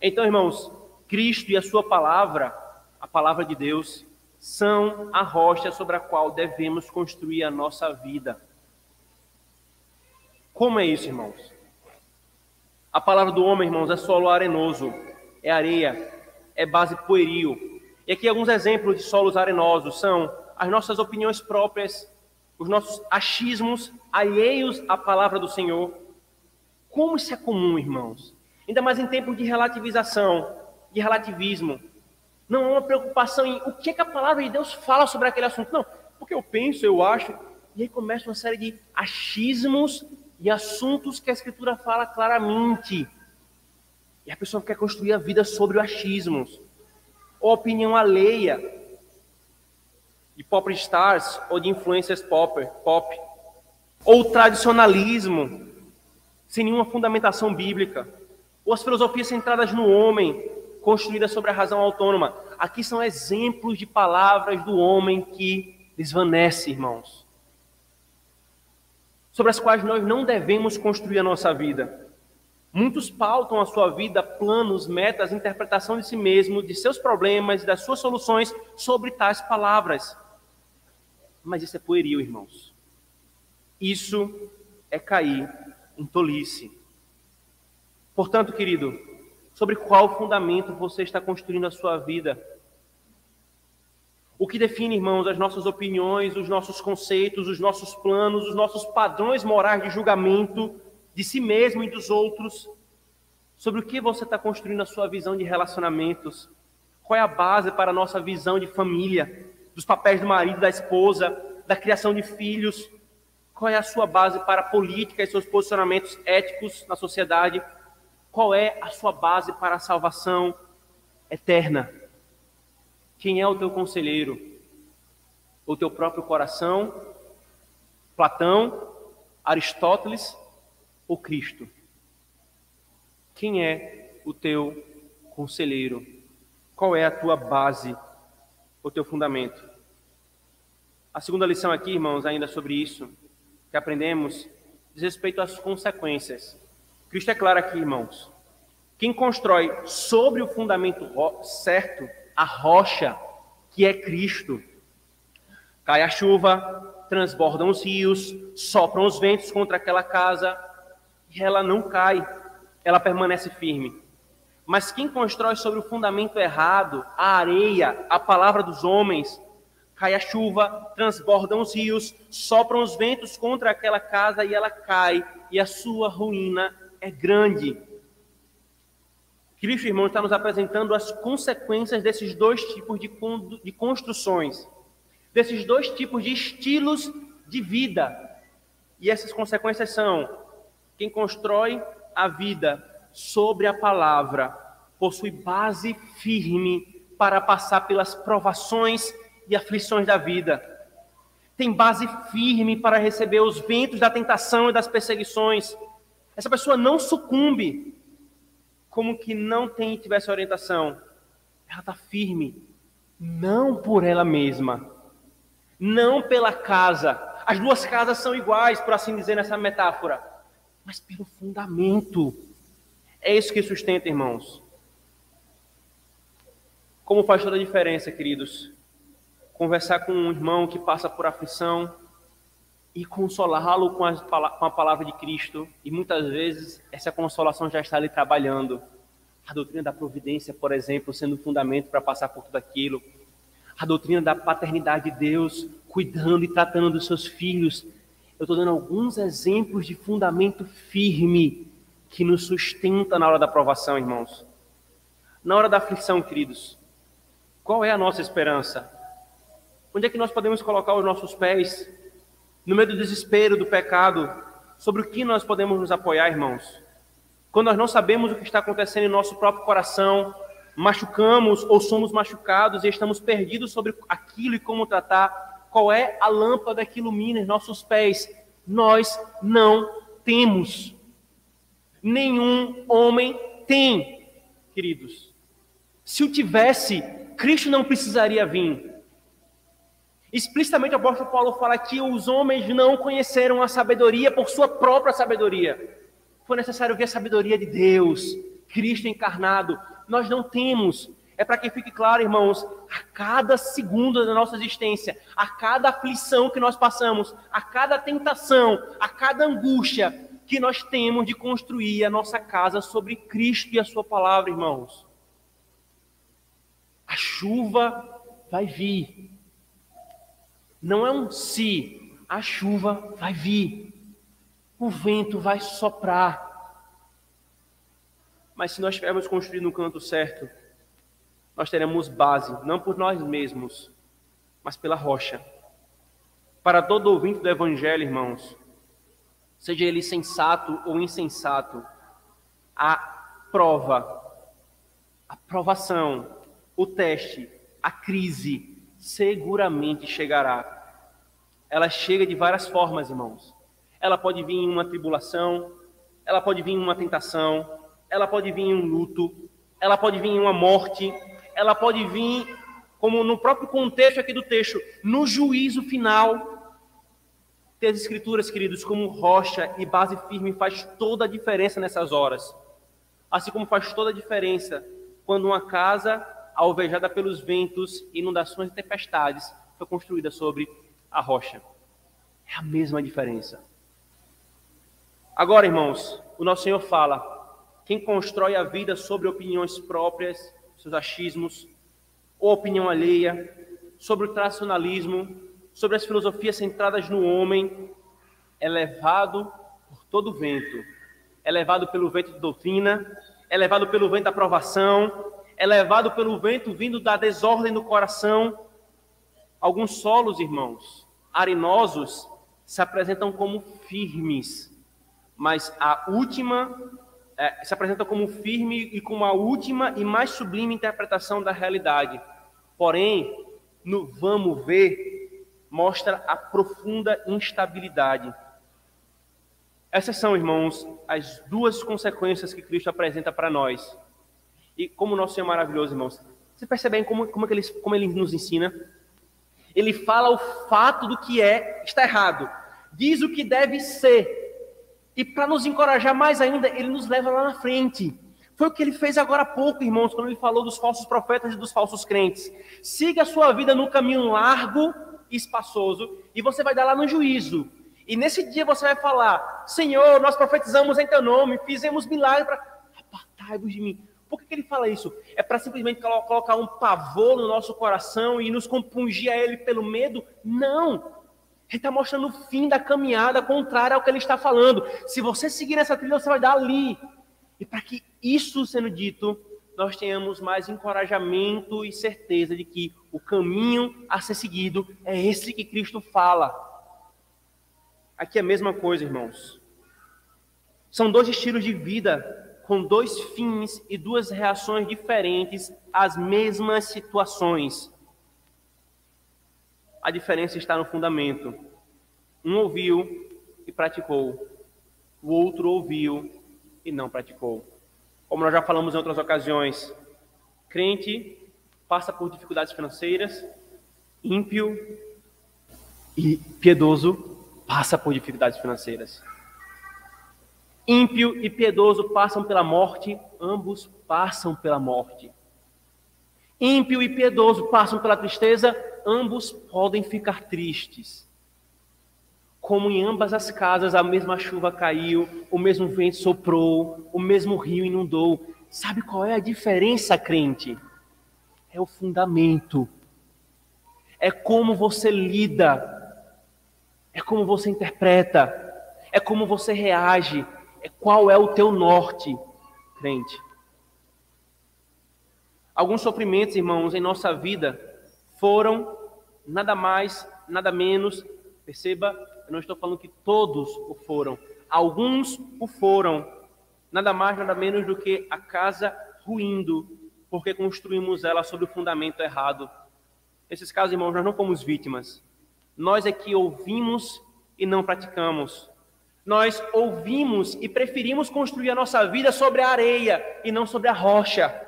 Speaker 1: Então, irmãos, Cristo e a sua palavra, a palavra de Deus, são a rocha sobre a qual devemos construir a nossa vida. Como é isso, irmãos? A palavra do homem, irmãos, é solo arenoso, é areia, é base pueril. E aqui alguns exemplos de solos arenosos são as nossas opiniões próprias, os nossos achismos alheios à palavra do Senhor. Como isso é comum, irmãos? Ainda mais em tempos de relativização, de relativismo. Não há uma preocupação em o que a palavra de Deus fala sobre aquele assunto. Não, porque eu penso, eu acho. E aí começa uma série de achismos e assuntos que a Escritura fala claramente. E a pessoa quer construir a vida sobre achismos. Ou opinião alheia de pop stars ou de influências pop. Ou tradicionalismo sem nenhuma fundamentação bíblica. Ou as filosofias centradas no homem, construída sobre a razão autônoma. Aqui são exemplos de palavras do homem que desvanece, irmãos. Sobre as quais nós não devemos construir a nossa vida. Muitos pautam a sua vida, planos, metas, interpretação de si mesmo, de seus problemas, das suas soluções sobre tais palavras. Mas isso é pueril, irmãos. Isso é cair em tolice. Portanto, querido, sobre qual fundamento você está construindo a sua vida? O que define, irmãos, as nossas opiniões, os nossos conceitos, os nossos planos, os nossos padrões morais de julgamento de si mesmo e dos outros? Sobre o que você está construindo a sua visão de relacionamentos? Qual é a base para a nossa visão de família, dos papéis do marido, da esposa, da criação de filhos? Qual é a sua base para a política e seus posicionamentos éticos na sociedade? Qual é a sua base para a salvação eterna? Quem é o teu conselheiro? O teu próprio coração? Platão? Aristóteles? ou Cristo? Quem é o teu conselheiro? Qual é a tua base, o teu fundamento? A segunda lição aqui, irmãos, ainda sobre isso, que aprendemos, diz respeito às consequências. Cristo é claro aqui, irmãos. Quem constrói sobre o fundamento certo, a rocha, que é Cristo, cai a chuva, transbordam os rios, sopram os ventos contra aquela casa, e ela não cai, ela permanece firme. Mas quem constrói sobre o fundamento errado, a areia, a palavra dos homens, cai a chuva, transbordam os rios, sopram os ventos contra aquela casa e ela cai, e a sua ruína é grande. Cristo, irmão, está nos apresentando as consequências desses dois tipos de construções, desses dois tipos de estilos de vida. E essas consequências são: quem constrói a vida sobre a palavra possui base firme para passar pelas provações e aflições da vida. Tem base firme para receber os ventos da tentação e das perseguições. Essa pessoa não sucumbe como que não tivesse orientação. Ela está firme, não por ela mesma, não pela casa. As duas casas são iguais, por assim dizer, nessa metáfora, mas pelo fundamento. É isso que sustenta, irmãos. Como faz toda a diferença, queridos, conversar com um irmão que passa por aflição e consolá-lo com a palavra de Cristo. E muitas vezes essa consolação já está ali trabalhando. A doutrina da providência, por exemplo, sendo o fundamento para passar por tudo aquilo. A doutrina da paternidade de Deus, cuidando e tratando dos seus filhos. Eu estou dando alguns exemplos de fundamento firme que nos sustenta na hora da provação, irmãos. Na hora da aflição, queridos, qual é a nossa esperança? Onde é que nós podemos colocar os nossos pés? No meio do desespero, do pecado, sobre o que nós podemos nos apoiar, irmãos? Quando nós não sabemos o que está acontecendo em nosso próprio coração, machucamos ou somos machucados e estamos perdidos sobre aquilo e como tratar, qual é a lâmpada que ilumina os nossos pés? Nós não temos. Nenhum homem tem, queridos. Se o tivesse, Cristo não precisaria vir. Explicitamente o apóstolo Paulo fala que os homens não conheceram a sabedoria por sua própria sabedoria. Foi necessário ver a sabedoria de Deus, Cristo encarnado. Nós não temos. É para que fique claro, irmãos, a cada segundo da nossa existência, a cada aflição que nós passamos, a cada tentação, a cada angústia que nós temos de construir a nossa casa sobre Cristo e a sua palavra, irmãos. A chuva vai vir. Não é um se, a chuva vai vir. O vento vai soprar. Mas se nós estivermos construindo no canto certo, nós teremos base, não por nós mesmos, mas pela rocha. Para todo ouvinte do Evangelho, irmãos, seja ele sensato ou insensato, a prova, a provação, o teste, a crise, seguramente chegará. Ela chega de várias formas, irmãos. Ela pode vir em uma tribulação, ela pode vir em uma tentação, ela pode vir em um luto, ela pode vir em uma morte, ela pode vir, como no próprio contexto aqui do texto, no juízo final. Ter as Escrituras, queridos, como rocha e base firme faz toda a diferença nessas horas. Assim como faz toda a diferença quando uma casa, alvejada pelos ventos, inundações e tempestades, foi construída sobre a rocha. É a mesma diferença. Agora, irmãos, o nosso Senhor fala: quem constrói a vida sobre opiniões próprias, seus achismos, ou opinião alheia, sobre o tradicionalismo, sobre as filosofias centradas no homem, é levado por todo o vento. É levado pelo vento de doutrina, é levado pelo vento da aprovação, é levado pelo vento vindo da desordem do coração. Alguns solos, irmãos, arenosos, se apresentam como firmes, mas a última se apresenta como firme e com a última e mais sublime interpretação da realidade. Porém, no vamos ver, mostra a profunda instabilidade. Essas são, irmãos, as duas consequências que Cristo apresenta para nós. E como o nosso Senhor é maravilhoso, irmãos. Vocês percebem como ele nos ensina? Ele fala o fato do que está errado. Diz o que deve ser. E para nos encorajar mais ainda, ele nos leva lá na frente. Foi o que ele fez agora há pouco, irmãos, quando ele falou dos falsos profetas e dos falsos crentes. Siga a sua vida no caminho largo e espaçoso, e você vai dar lá no juízo. E nesse dia você vai falar: Senhor, nós profetizamos em teu nome, fizemos milagre para... Apartai-vos de mim. Por que ele fala isso? É para simplesmente colocar um pavor no nosso coração e nos compungir a ele pelo medo? Não! Ele está mostrando o fim da caminhada contrária ao que ele está falando. Se você seguir nessa trilha, você vai dar ali. E para que isso sendo dito, nós tenhamos mais encorajamento e certeza de que o caminho a ser seguido é esse que Cristo fala. Aqui é a mesma coisa, irmãos. São dois estilos de vida, com dois fins e duas reações diferentes às mesmas situações. A diferença está no fundamento. Um ouviu e praticou. O outro ouviu e não praticou. Como nós já falamos em outras ocasiões, crente passa por dificuldades financeiras, ímpio e piedoso passa por dificuldades financeiras. Ímpio e piedoso passam pela morte, ambos passam pela morte. Ímpio e piedoso passam pela tristeza, ambos podem ficar tristes. Como em ambas as casas a mesma chuva caiu, o mesmo vento soprou, o mesmo rio inundou. Sabe qual é a diferença, crente? É o fundamento. É como você lida. É como você interpreta. É como você reage. É qual é o teu norte, crente. Alguns sofrimentos, irmãos, em nossa vida foram nada mais, nada menos. Perceba, eu não estou falando que todos o foram. Alguns o foram. Nada mais, nada menos do que a casa ruindo, porque construímos ela sobre o fundamento errado. Nesses casos, irmãos, nós não fomos vítimas. Nós é que ouvimos e não praticamos. Nós ouvimos e preferimos construir a nossa vida sobre a areia e não sobre a rocha.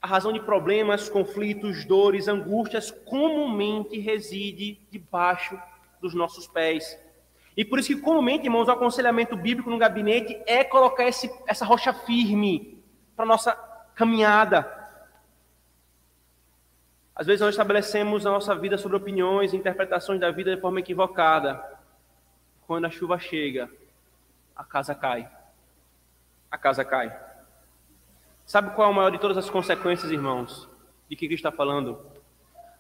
Speaker 1: A razão de problemas, conflitos, dores, angústias comumente reside debaixo dos nossos pés. E por isso que comumente, irmãos, o aconselhamento bíblico no gabinete é colocar essa rocha firme para a nossa caminhada. Às vezes nós estabelecemos a nossa vida sobre opiniões e interpretações da vida de forma equivocada. Quando a chuva chega, a casa cai. A casa cai. Sabe qual é a maior de todas as consequências, irmãos, de que Cristo está falando?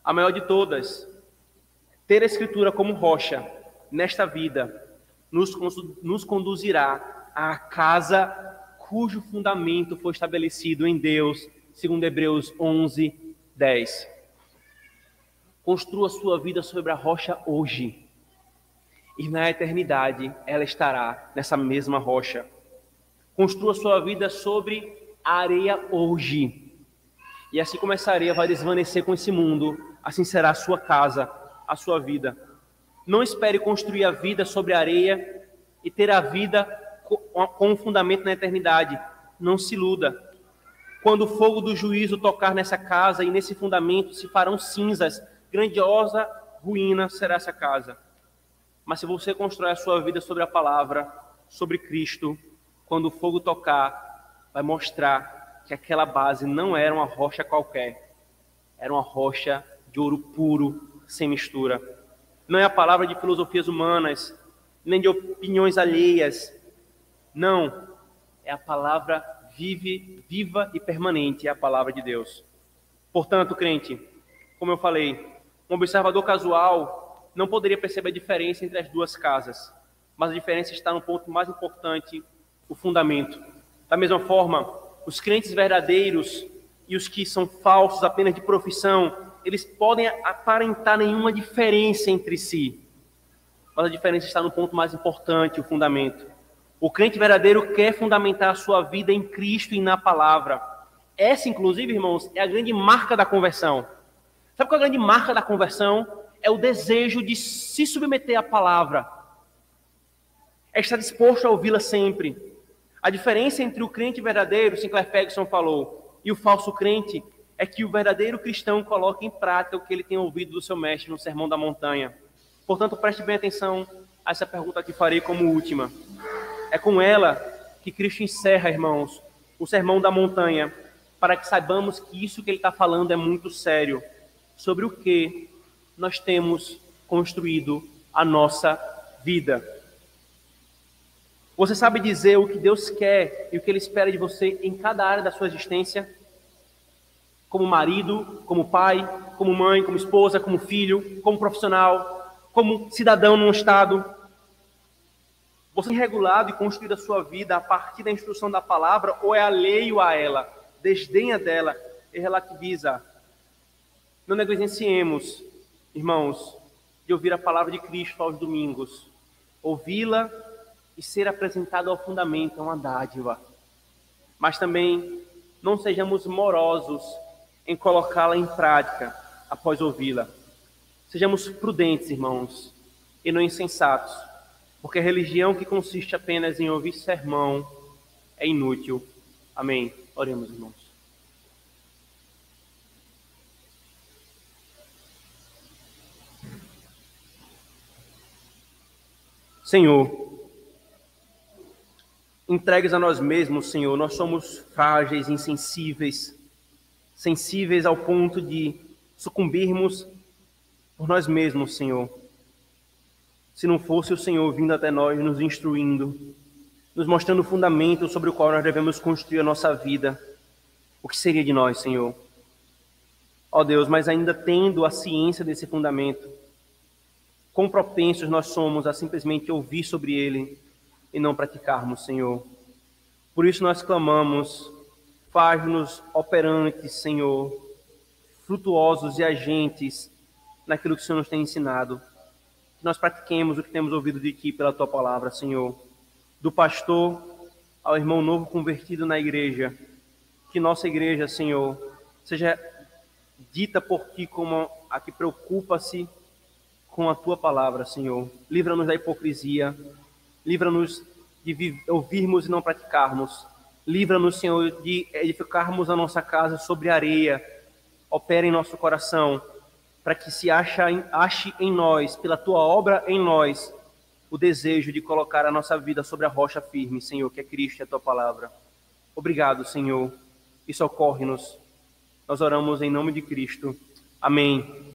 Speaker 1: A maior de todas, ter a Escritura como rocha nesta vida nos conduzirá à casa cujo fundamento foi estabelecido em Deus, segundo Hebreus 11, 10. Construa sua vida sobre a rocha hoje, e na eternidade ela estará nessa mesma rocha. Construa sua vida sobre a areia hoje. E assim como essa areia vai desvanecer com esse mundo, assim será a sua casa, a sua vida. Não espere construir a vida sobre a areia e ter a vida com um fundamento na eternidade. Não se iluda. Quando o fogo do juízo tocar nessa casa e nesse fundamento, se farão cinzas. Grandiosa ruína será essa casa. Mas se você constrói a sua vida sobre a palavra, sobre Cristo, quando o fogo tocar, vai mostrar que aquela base não era uma rocha qualquer. Era uma rocha de ouro puro, sem mistura. Não é a palavra de filosofias humanas, nem de opiniões alheias. Não. É a palavra viva e permanente, é a palavra de Deus. Portanto, crente, como eu falei, um observador casual não poderia perceber a diferença entre as duas casas. Mas a diferença está no ponto mais importante, o fundamento. Da mesma forma, os crentes verdadeiros e os que são falsos apenas de profissão, eles podem aparentar nenhuma diferença entre si. Mas a diferença está no ponto mais importante, o fundamento. O crente verdadeiro quer fundamentar a sua vida em Cristo e na palavra. Essa, inclusive, irmãos, é a grande marca da conversão. Sabe qual é a grande marca da conversão? É o desejo de se submeter à palavra. é estar disposto a ouvi-la sempre. A diferença entre o crente verdadeiro, Sinclair Ferguson falou, e o falso crente é que o verdadeiro cristão coloca em prática o que ele tem ouvido do seu mestre no Sermão da Montanha. Portanto, preste bem atenção a essa pergunta que farei como última. É com ela que Cristo encerra, irmãos, o Sermão da Montanha, para que saibamos que isso que ele está falando é muito sério, sobre o que nós temos construído a nossa vida. Você sabe dizer o que Deus quer e o que Ele espera de você em cada área da sua existência? Como marido, como pai, como mãe, como esposa, como filho, como profissional, como cidadão num estado. Você tem regulado e construído a sua vida a partir da instrução da palavra ou é alheio a ela, desdenha dela e relativiza? Não negligenciemos, irmãos, de ouvir a palavra de Cristo aos domingos. Ouvi-la e ser apresentado ao fundamento é uma dádiva. Mas também não sejamos morosos em colocá-la em prática após ouvi-la. Sejamos prudentes, irmãos, e não insensatos, porque a religião que consiste apenas em ouvir sermão é inútil. Amém. Oremos, irmãos. Senhor, entregues a nós mesmos, Senhor, nós somos frágeis, insensíveis, sensíveis ao ponto de sucumbirmos por nós mesmos, Senhor. Se não fosse o Senhor vindo até nós, nos instruindo, nos mostrando o fundamento sobre o qual nós devemos construir a nossa vida, o que seria de nós, Senhor? Ó Deus, mas ainda tendo a ciência desse fundamento, quão propensos nós somos a simplesmente ouvir sobre ele e não praticarmos, Senhor. Por isso nós clamamos, faz-nos operantes, Senhor, frutuosos e agentes naquilo que o Senhor nos tem ensinado. Que nós pratiquemos o que temos ouvido de Ti pela Tua palavra, Senhor. Do pastor ao irmão novo convertido na igreja. Que nossa igreja, Senhor, seja dita por Ti como a que preocupa-se com a Tua palavra, Senhor. Livra-nos da hipocrisia. Livra-nos de ouvirmos e não praticarmos. Livra-nos, Senhor, de edificarmos a nossa casa sobre areia. Opera em nosso coração, para que se ache em nós, pela Tua obra em nós, o desejo de colocar a nossa vida sobre a rocha firme, Senhor, que é Cristo e a Tua palavra. Obrigado, Senhor, e socorre-nos. Nós oramos em nome de Cristo. Amém.